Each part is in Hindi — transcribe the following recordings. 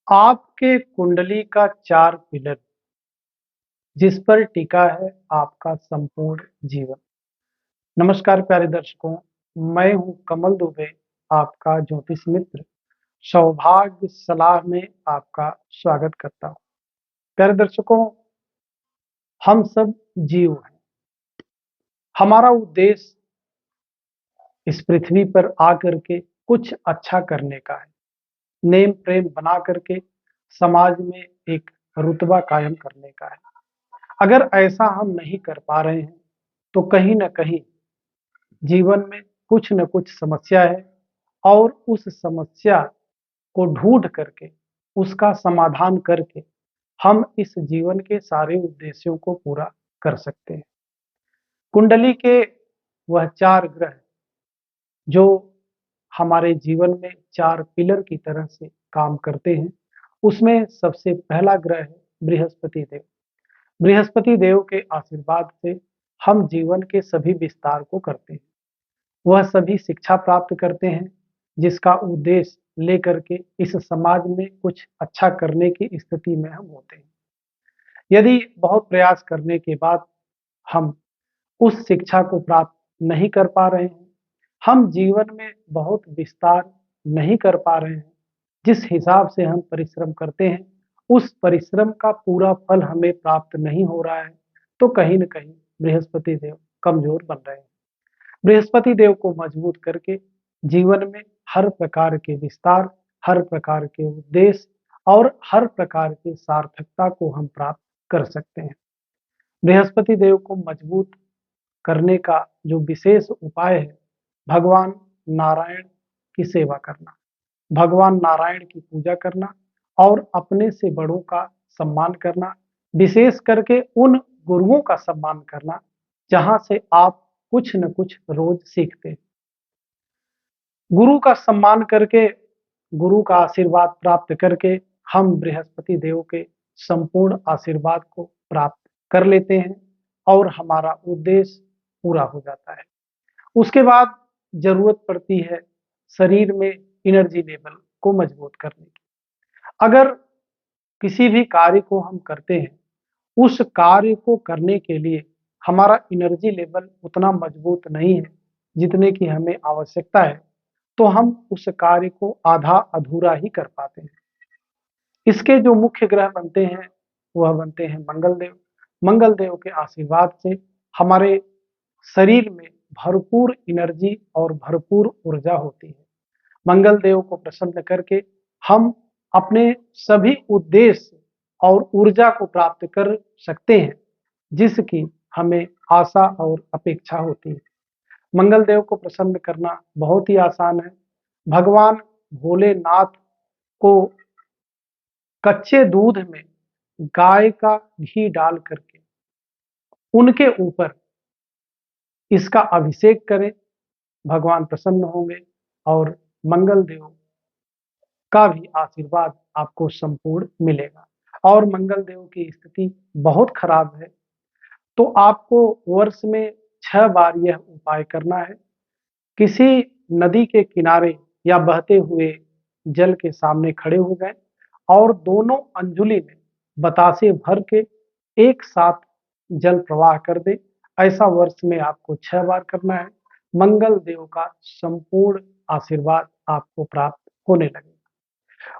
आपके कुंडली का 4 पिलर जिस पर टिका है आपका संपूर्ण जीवन। नमस्कार प्यारे दर्शकों, मैं हूं कमल दुबे, आपका ज्योतिष मित्र। सौभाग्य सलाह में आपका स्वागत करता हूं। प्यारे दर्शकों, हम सब जीव हैं। हमारा उद्देश्य इस पृथ्वी पर आकर के कुछ अच्छा करने का है, नेम प्रेम बना करके समाज में एक रुतबा कायम करने का है। अगर ऐसा हम नहीं कर पा रहे हैं तो कहीं न कहीं जीवन में कुछ न कुछ समस्या है और उस समस्या को ढूँढ करके, उसका समाधान करके हम इस जीवन के सारे उद्देश्यों को पूरा कर सकते हैं। कुंडली के वह 4 ग्रह जो हमारे जीवन में 4 पिलर की तरह से काम करते हैं, उसमें सबसे पहला ग्रह है बृहस्पति देव। बृहस्पति देव के आशीर्वाद से हम जीवन के सभी विस्तार को करते हैं। वह सभी शिक्षा प्राप्त करते हैं जिसका उद्देश्य लेकर के इस समाज में कुछ अच्छा करने की स्थिति में हम होते हैं। यदि बहुत प्रयास करने के बाद हम उस शिक्षा को प्राप्त नहीं कर पा रहे हैं, हम जीवन में बहुत विस्तार नहीं कर पा रहे हैं, जिस हिसाब से हम परिश्रम करते हैं, उस परिश्रम का पूरा फल हमें प्राप्त नहीं हो रहा है, तो कहीं न कहीं बृहस्पति देव कमज़ोर बन रहे हैं। बृहस्पति देव को मजबूत करके जीवन में हर प्रकार के विस्तार, हर प्रकार के उद्देश्य और हर प्रकार की सार्थकता को हम प्राप्त कर सकते हैं। बृहस्पति देव को मजबूत करने का जो विशेष उपाय है, भगवान नारायण की सेवा करना, भगवान नारायण की पूजा करना और अपने से बड़ों का सम्मान करना, विशेष करके उन गुरुओं का सम्मान करना जहां से आप कुछ न कुछ रोज सीखते हैं। गुरु का सम्मान करके, गुरु का आशीर्वाद प्राप्त करके हम बृहस्पति देव के संपूर्ण आशीर्वाद को प्राप्त कर लेते हैं और हमारा उद्देश्य पूरा हो जाता है। उसके बाद जरूरत पड़ती है शरीर में एनर्जी लेवल को मजबूत करने की। अगर किसी भी कार्य को हम करते हैं, उस कार्य को करने के लिए हमारा एनर्जी लेवल उतना मजबूत नहीं है जितने की हमें आवश्यकता है, तो हम उस कार्य को आधा अधूरा ही कर पाते हैं। इसके जो मुख्य ग्रह बनते हैं, वह बनते हैं मंगल देव। मंगल देव के आशीर्वाद से हमारे शरीर में भरपूर एनर्जी और भरपूर ऊर्जा होती है। मंगल देव को प्रसन्न करके हम अपने सभी उद्देश्य और ऊर्जा को प्राप्त कर सकते हैं जिसकी हमें आशा और अपेक्षा होती है। मंगल देव को प्रसन्न करना बहुत ही आसान है। भगवान भोलेनाथ को कच्चे दूध में गाय का घी डाल करके उनके ऊपर इसका अभिषेक करें, भगवान प्रसन्न होंगे और मंगल देव का भी आशीर्वाद आपको संपूर्ण मिलेगा। और मंगल देव की स्थिति बहुत खराब है तो आपको वर्ष में 6 बार यह उपाय करना है। किसी नदी के किनारे या बहते हुए जल के सामने खड़े हो जाएं और दोनों अंजुलि में बतासे भर के एक साथ जल प्रवाह कर दें। ऐसा वर्ष में आपको 6 बार करना है। मंगल देव का संपूर्ण आशीर्वाद आपको प्राप्त होने लगेगा।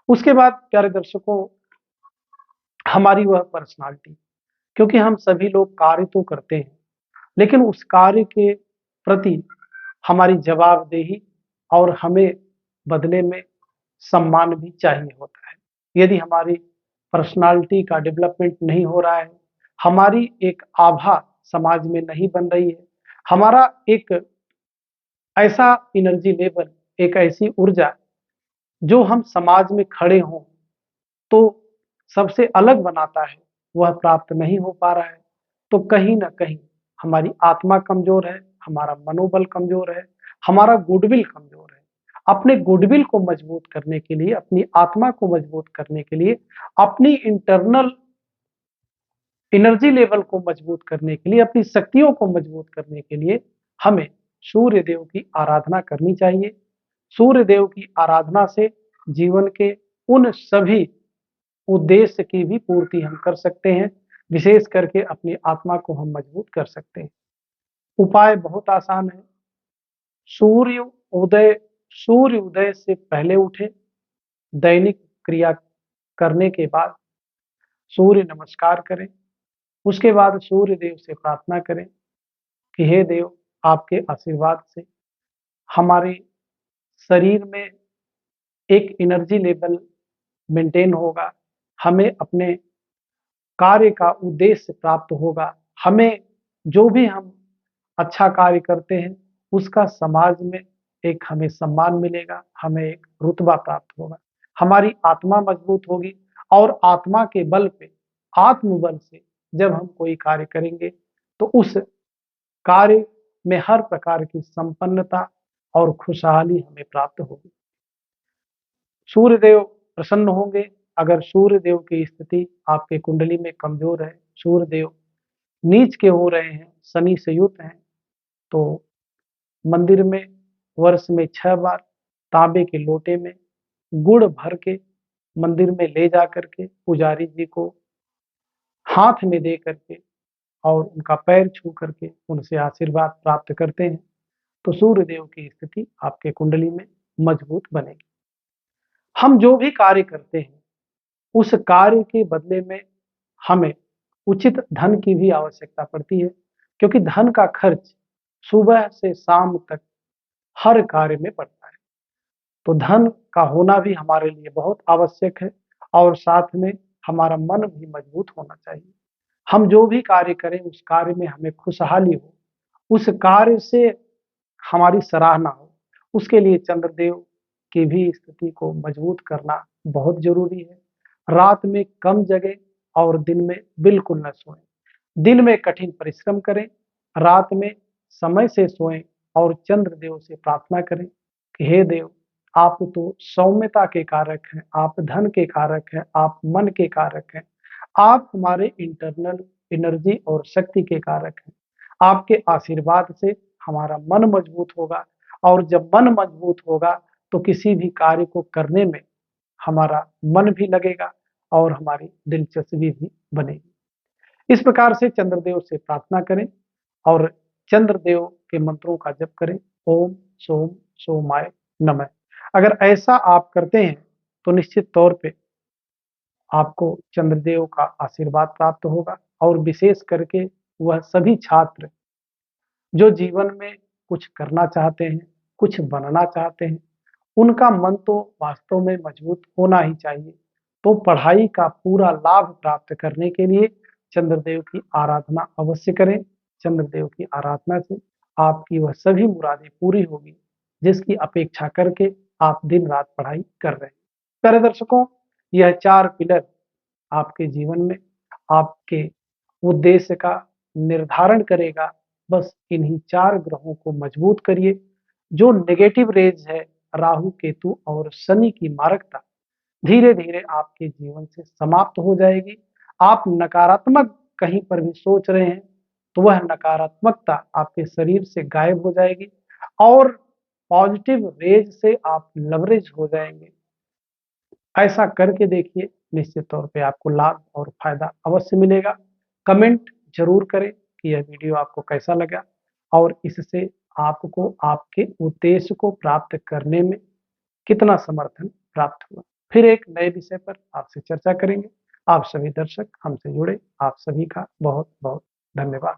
उसके बाद प्यारे दर्शकों, हमारी वह पर्सनालिटी, क्योंकि हम सभी लोग कार्य तो करते हैं, लेकिन उस कार्य के प्रति हमारी जवाबदेही और हमें बदले में सम्मान भी चाहिए होता है। यदि हमारी पर्सनालिटी का डेवलपमेंट नहीं हो रहा है, हमारी एक आभा समाज में नहीं बन रही है, हमारा एक ऐसा एनर्जी लेवल, एक ऐसी ऊर्जा जो हम समाज में खड़े हों तो सबसे अलग बनाता है, वह प्राप्त नहीं हो पा रहा है, तो कहीं न कहीं हमारी आत्मा कमज़ोर है, हमारा मनोबल कमज़ोर है, हमारा गुडविल कमज़ोर है। अपने गुडविल को मजबूत करने के लिए, अपनी आत्मा को मजबूत करने के लिए, अपनी इंटरनल एनर्जी लेवल को मजबूत करने के लिए, अपनी शक्तियों को मजबूत करने के लिए हमें सूर्य देव की आराधना करनी चाहिए। सूर्य देव की आराधना से जीवन के उन सभी उद्देश्य की भी पूर्ति हम कर सकते हैं। विशेष करके अपनी आत्मा को हम मजबूत कर सकते हैं। उपाय बहुत आसान है। सूर्य उदय सूर्य उदय से पहले उठे, दैनिक क्रिया करने के बाद सूर्य नमस्कार करें। उसके बाद सूर्य देव से प्रार्थना करें कि हे देव, आपके आशीर्वाद से हमारे शरीर में एक एनर्जी लेवल मेंटेन होगा, हमें अपने कार्य का उद्देश्य प्राप्त होगा, हमें जो भी हम अच्छा कार्य करते हैं उसका समाज में एक हमें सम्मान मिलेगा, हमें एक रुतबा प्राप्त होगा, हमारी आत्मा मजबूत होगी और आत्मा के बल पे, आत्मबल से जब हम कोई कार्य करेंगे तो उस कार्य में हर प्रकार की संपन्नता और खुशहाली हमें प्राप्त होगी। सूर्यदेव प्रसन्न होंगे। अगर सूर्यदेव की स्थिति आपके कुंडली में कमजोर है, सूर्यदेव नीच के हो रहे हैं, शनि से युक्त हैं, तो मंदिर में वर्ष में 6 बार तांबे के लोटे में गुड़ भर के मंदिर में ले जा करके पुजारी जी को हाथ में दे करके और उनका पैर छू करके उनसे आशीर्वाद प्राप्त करते हैं, तो सूर्यदेव की स्थिति आपके कुंडली में मजबूत बनेगी। हम जो भी कार्य करते हैं उस कार्य के बदले में हमें उचित धन की भी आवश्यकता पड़ती है, क्योंकि धन का खर्च सुबह से शाम तक हर कार्य में पड़ता है। तो धन का होना भी हमारे लिए बहुत आवश्यक है और साथ में हमारा मन भी मजबूत होना चाहिए। हम जो भी कार्य करें उस कार्य में हमें खुशहाली हो, उस कार्य से हमारी सराहना हो, उसके लिए चंद्रदेव की भी स्थिति को मजबूत करना बहुत जरूरी है। रात में कम जगें और दिन में बिल्कुल न सोएं। दिन में कठिन परिश्रम करें, रात में समय से सोएं और चंद्रदेव से प्रार्थना करें कि हे देव, आप तो सौम्यता के कारक हैं, आप धन के कारक हैं, आप मन के कारक हैं, आप हमारे इंटरनल एनर्जी और शक्ति के कारक हैं। आपके आशीर्वाद से हमारा मन मजबूत होगा और जब मन मजबूत होगा तो किसी भी कार्य को करने में हमारा मन भी लगेगा और हमारी दिलचस्पी भी बनेगी। इस प्रकार से चंद्रदेव से प्रार्थना करें और चंद्रदेव के मंत्रों का जप करें। ओम सोम सोमाय नमः। अगर ऐसा आप करते हैं तो निश्चित तौर पे आपको चंद्रदेव का आशीर्वाद प्राप्त होगा और विशेष करके वह सभी छात्र जो जीवन में कुछ करना चाहते हैं, कुछ बनना चाहते हैं, उनका मन तो वास्तव में मजबूत होना ही चाहिए। तो पढ़ाई का पूरा लाभ प्राप्त करने के लिए चंद्रदेव की आराधना अवश्य करें। चंद्रदेव की आराधना से आपकी वह सभी मुरादें पूरी होगी जिसकी अपेक्षा करके आप दिन रात पढ़ाई कर रहे हैं। प्यारे दर्शकों, यह 4 पिलर आपके जीवन में आपके उद्देश्य का निर्धारण करेगा। बस इन्हीं 4 ग्रहों को मजबूत करिए। जो नेगेटिव रेज है, राहु, केतु और शनि की मारकता धीरे-धीरे आपके जीवन से समाप्त हो जाएगी। आप नकारात्मक कहीं पर भी सोच रहे हैं, तो वह नकारात्मकता आपके शरीर से गायब हो जाएगी और पॉजिटिव रेज से आप लवरेज हो जाएंगे। ऐसा करके देखिए, निश्चित तौर पे आपको लाभ और फायदा अवश्य मिलेगा। कमेंट जरूर करें कि यह वीडियो आपको कैसा लगा और इससे आपको आपके उद्देश्य को प्राप्त करने में कितना समर्थन प्राप्त हुआ। फिर एक नए विषय पर आपसे चर्चा करेंगे। आप सभी दर्शक हमसे जुड़े, आप सभी का बहुत बहुत धन्यवाद।